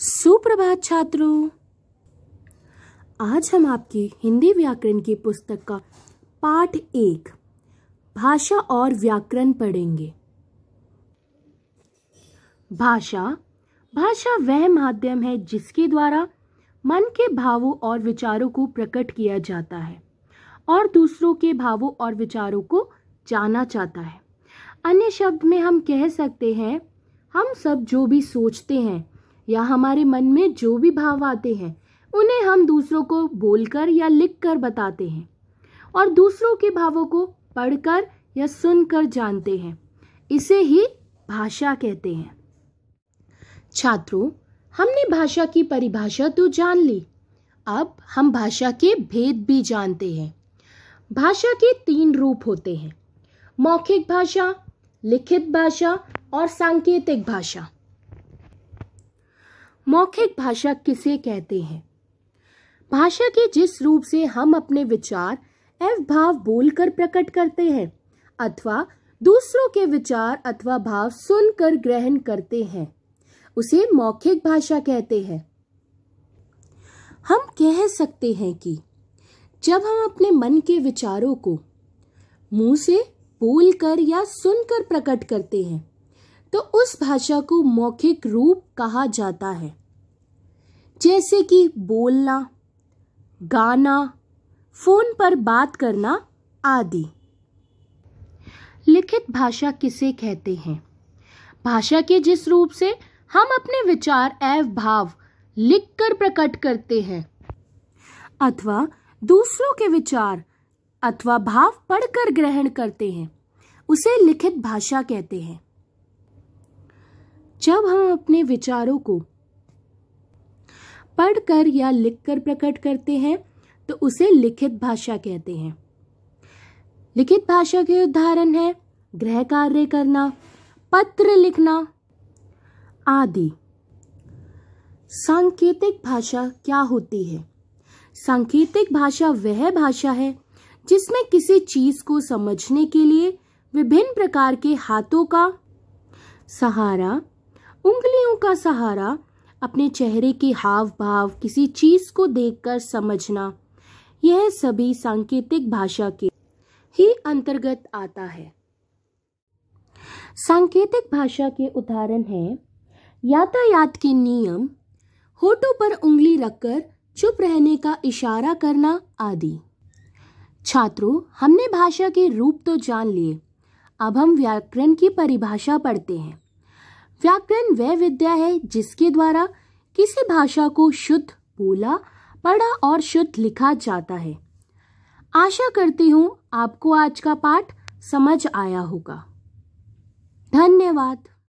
सुप्रभात छात्रों। आज हम आपकी हिंदी व्याकरण की पुस्तक का पाठ 1 भाषा और व्याकरण पढ़ेंगे। भाषा वह माध्यम है जिसके द्वारा मन के भावों और विचारों को प्रकट किया जाता है और दूसरों के भावों और विचारों को जाना जाता है। अन्य शब्द में हम कह सकते हैं, हम सब जो भी सोचते हैं या हमारे मन में जो भी भाव आते हैं उन्हें हम दूसरों को बोलकर या लिखकर बताते हैं और दूसरों के भावों को पढ़कर या सुनकर जानते हैं। इसे ही भाषा कहते हैं। छात्रों, हमने भाषा की परिभाषा तो जान ली। अब हम भाषा के भेद भी जानते हैं। भाषा के 3 रूप होते हैं: मौखिक भाषा, लिखित भाषा और सांकेतिक भाषा। मौखिक भाषा किसे कहते हैं? भाषा के जिस रूप से हम अपने विचार एवं भाव बोलकर प्रकट करते हैं अथवा दूसरों के विचार अथवा भाव सुनकर ग्रहण करते हैं, उसे मौखिक भाषा कहते हैं। हम कह सकते हैं कि जब हम अपने मन के विचारों को मुंह से बोलकर या सुनकर प्रकट करते हैं तो उस भाषा को मौखिक रूप कहा जाता है, जैसे कि बोलना, गाना, फोन पर बात करना आदि। लिखित भाषा किसे कहते हैं? भाषा के जिस रूप से हम अपने विचार एवं भाव लिखकर प्रकट करते हैं अथवा दूसरों के विचार अथवा भाव पढ़कर ग्रहण करते हैं, उसे लिखित भाषा कहते हैं। जब हम अपने विचारों को पढ़कर या लिखकर प्रकट करते हैं तो उसे लिखित भाषा कहते हैं। लिखित भाषा के उदाहरण हैं गृह कार्य करना, पत्र लिखना आदि। सांकेतिक भाषा क्या होती है? सांकेतिक भाषा वह भाषा है जिसमें किसी चीज को समझने के लिए विभिन्न प्रकार के हाथों का सहारा, उंगलियों का सहारा, अपने चेहरे के हाव भाव, किसी चीज को देखकर समझना, यह सभी सांकेतिक भाषा के ही अंतर्गत आता है। सांकेतिक भाषा के उदाहरण हैं यातायात के नियम, होठों पर उंगली रखकर चुप रहने का इशारा करना आदि। छात्रों, हमने भाषा के रूप तो जान लिए। अब हम व्याकरण की परिभाषा पढ़ते हैं। व्याकरण वह विद्या है जिसके द्वारा किसी भाषा को शुद्ध बोला, पढ़ा और शुद्ध लिखा जाता है। आशा करती हूँ आपको आज का पाठ समझ आया होगा। धन्यवाद।